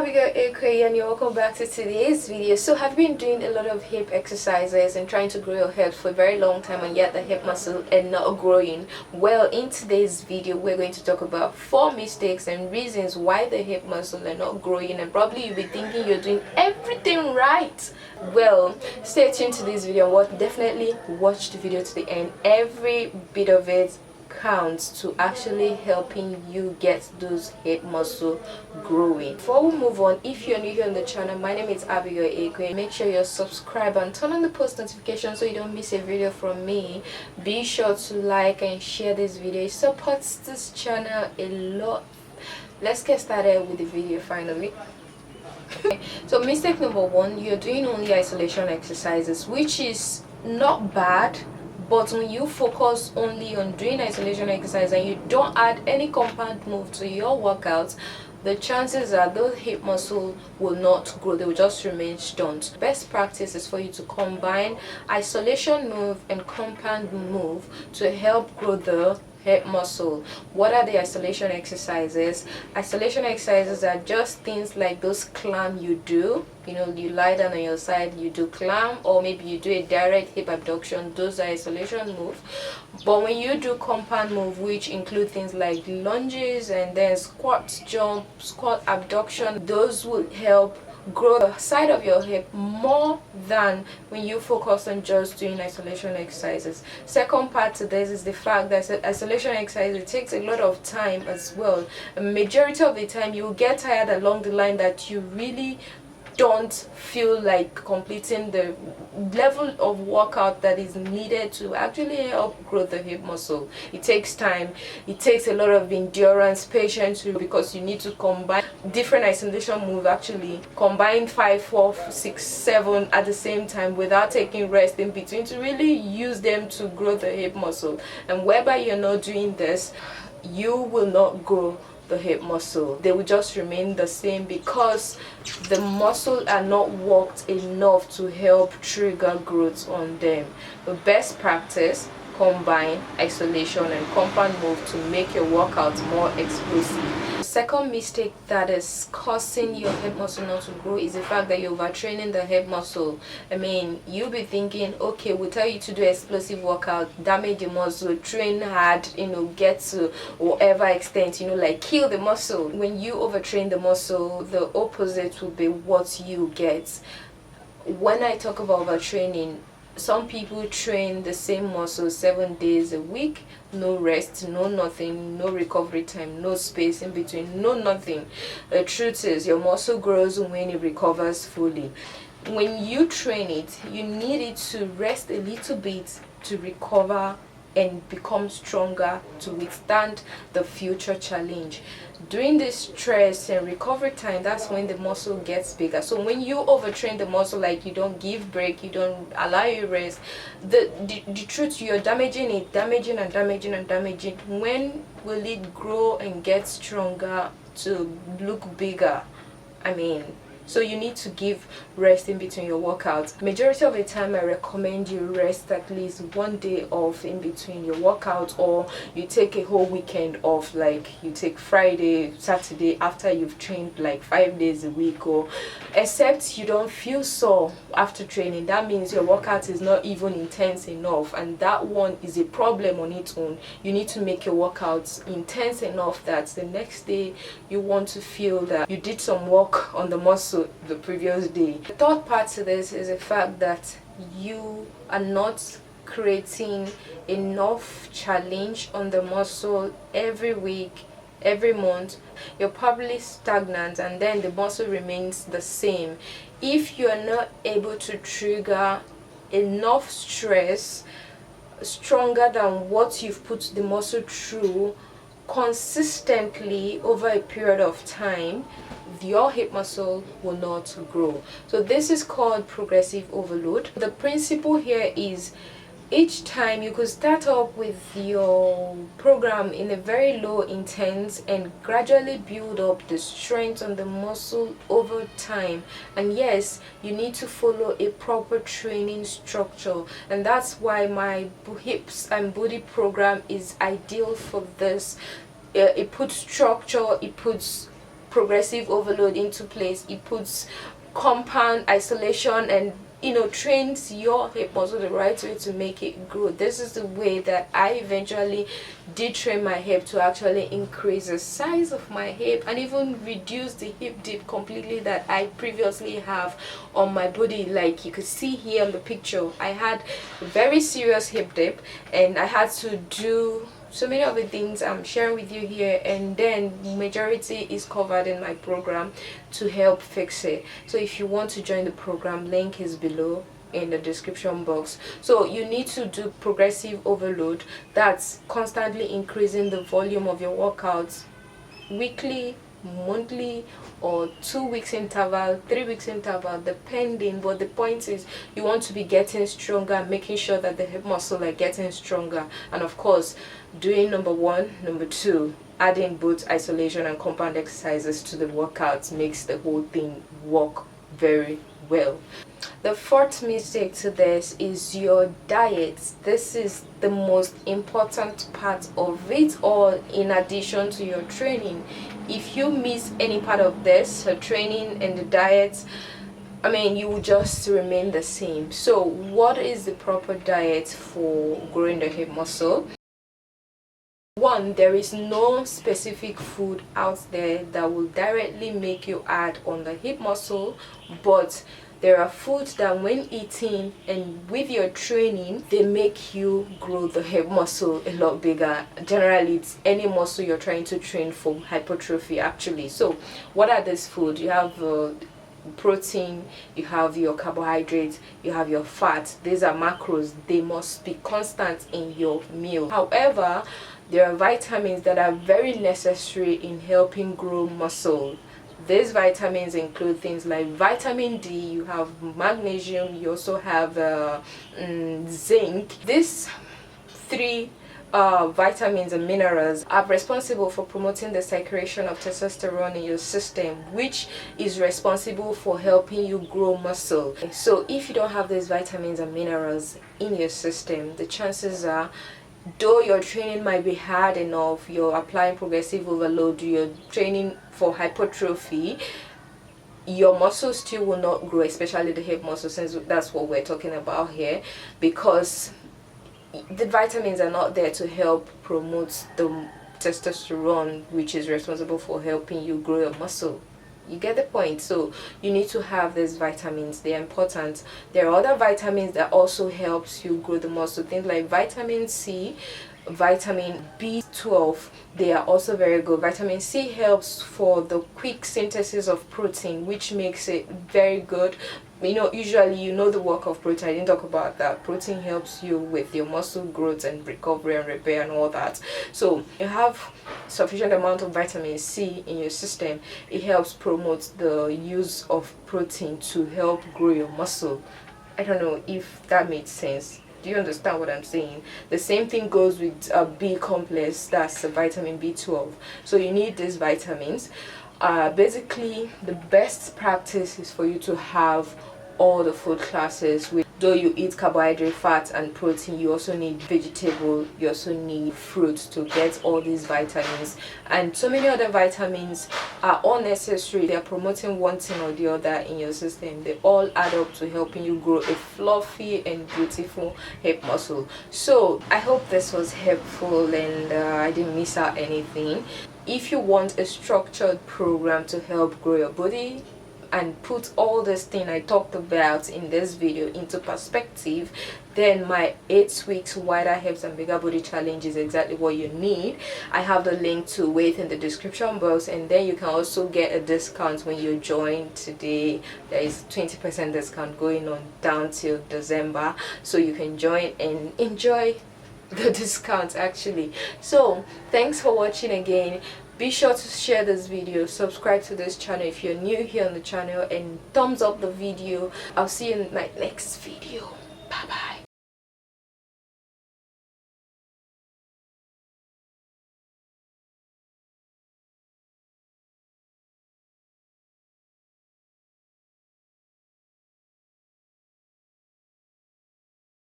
Abigail, Ekweghi, and you're welcome back to today's video. So have you been doing a lot of hip exercises and trying to grow your hips for a very long time and yet the hip muscle is not growing? Well, in today's video we're going to talk about 4 mistakes and reasons why the hip muscle are not growing, and probably you'll be thinking you're doing everything right. Well, stay tuned to this video and definitely watch the video to the end. Every bit of it counts to actually helping you get those hip muscle growing. Before we move on, if you're new here on the channel, my name is Abigail Ekweghi. Make sure you're subscribed and turn on the post notification so you don't miss a video from me. Be sure to like and share this video. It supports this channel a lot. Let's get started with the video finally. So mistake number 1, you're doing only isolation exercises, which is not bad. But when you focus only on doing isolation exercise and you don't add any compound move to your workouts, the chances are those hip muscle will not grow. They will just remain stunned. Best practice is for you to combine isolation move and compound move to help grow the hip muscle. What are the isolation exercises? Isolation exercises are just things like those climb you do. You know, you lie down on your side, you do climb, or maybe you do a direct hip abduction. Those are isolation move. But when you do compound move, which include things like lunges and then squat, jump, squat, abduction, those will help grow the side of your hip more than when you focus on just doing isolation exercises. Second part to this is the fact that isolation exercise, it takes a lot of time as well. A majority of the time you will get tired along the line that you really don't feel like completing the level of workout that is needed to actually help grow the hip muscle. It takes time, it takes a lot of endurance, patience, because you need to combine different isolation move, actually combine 5, 4, 6, 7 at the same time without taking rest in between to really use them to grow the hip muscle. And whereby you're not doing this, you will not grow the hip muscle. They will just remain the same because the muscle are not worked enough to help trigger growth on them. The best practice, combine isolation and compound move to make your workouts more explosive. Second mistake that is causing your hip muscle not to grow is the fact that you're overtraining the hip muscle. I mean, you'll be thinking, okay, we'll tell you to do explosive workout, damage the muscle, train hard, get to whatever extent, like kill the muscle. When you overtrain the muscle, the opposite will be what you get. When I talk about overtraining, some people train the same muscle 7 days a week, no rest, no nothing, no recovery time, no space in between, no nothing. The truth is your muscle grows when it recovers fully. When you train it, you need it to rest a little bit to recover and become stronger to withstand the future challenge. During this stress and recovery time, that's when the muscle gets bigger. So when you overtrain the muscle, like you don't give break, you don't allow you rest, the truth, you're damaging it, damaging. When will it grow and get stronger to look bigger? So you need to give rest in between your workouts. Majority of the time I recommend you rest at least 1 day off in between your workout, or you take a whole weekend off, like you take Friday, Saturday after you've trained like 5 days a week, or except you don't feel sore after training. That means your workout is not even intense enough, and that one is a problem on its own. You need to make your workouts intense enough that the next day you want to feel that you did some work on the muscle the previous day. The third part to this is the fact that you are not creating enough challenge on the muscle every week, every month. You're probably stagnant and then the muscle remains the same. If you are not able to trigger enough stress stronger than what you've put the muscle through consistently over a period of time, your hip muscle will not grow. So this is called progressive overload. The principle here is each time you could start up with your program in a very low intense and gradually build up the strength on the muscle over time. And yes, you need to follow a proper training structure, and that's why my hips and body program is ideal for this. It puts structure, it puts progressive overload into place. It puts compound isolation and trains your hip muscle the right way to make it grow. This is the way that I eventually did train my hip to actually increase the size of my hip and even reduce the hip dip completely that I previously have on my body. Like you could see here in the picture, I had a very serious hip dip and I had to do so many of the things I'm sharing with you here, and then majority is covered in my program to help fix it. So if you want to join the program, link is below in the description box. So you need to do progressive overload, that's constantly increasing the volume of your workouts weekly, monthly, or 2 weeks interval, 3 weeks interval, depending. But the point is you want to be getting stronger, making sure that the hip muscle are getting stronger, and of course doing number one, number two, adding both isolation and compound exercises to the workouts makes the whole thing work very well. The fourth mistake to this is your diet. This is the most important part of it all, in addition to your training. If you miss any part of this, the training and the diet, you will just remain the same. So what is the proper diet for growing the hip muscle? One, there is no specific food out there that will directly make you add on the hip muscle, but there are foods that when eating and with your training, they make you grow the hip muscle a lot bigger. Generally, it's any muscle you're trying to train for hypertrophy actually. So what are these foods? You have protein, you have your carbohydrates, you have your fat. These are macros. They must be constant in your meal. However, there are vitamins that are very necessary in helping grow muscle. These vitamins include things like vitamin D, you have magnesium, you also have zinc. These three vitamins and minerals are responsible for promoting the secretion of testosterone in your system, which is responsible for helping you grow muscle. So if you don't have these vitamins and minerals in your system, the chances are, though your training might be hard enough, you're applying progressive overload, you're training for hypertrophy, your muscles still will not grow, especially the hip muscle, since that's what we're talking about here, because the vitamins are not there to help promote the testosterone, which is responsible for helping you grow your muscle. You get the point? So you need to have these vitamins. They're important. There are other vitamins that also helps you grow the muscle, things like vitamin C, vitamin B12. They are also very good. Vitamin C helps for the quick synthesis of protein, which makes it very good. Usually the work of protein. I didn't talk about that. Protein helps you with your muscle growth and recovery and repair and all that. So you have sufficient amount of vitamin C in your system. It helps promote the use of protein to help grow your muscle. I don't know if that made sense. Do you understand what I'm saying? The same thing goes with B complex, that's vitamin B12. So you need these vitamins. Basically, the best practice is for you to have all the food classes. Though you eat carbohydrate, fat and protein, you also need vegetable, you also need fruits to get all these vitamins, and so many other vitamins are all necessary. They are promoting one thing or the other in your system. They all add up to helping you grow a fluffy and beautiful hip muscle. So I hope this was helpful and I didn't miss out anything. If you want a structured program to help grow your body and put all this thing I talked about in this video into perspective, then my 8 weeks wider hips and bigger body challenge is exactly what you need. I have the link to it in the description box, and then you can also get a discount when you join today. There is 20% discount going on down till December, so you can join and enjoy the discount actually. So thanks for watching again. Be sure to share this video, subscribe to this channel if you're new here on the channel, and thumbs up the video. I'll see you in my next video. Bye bye.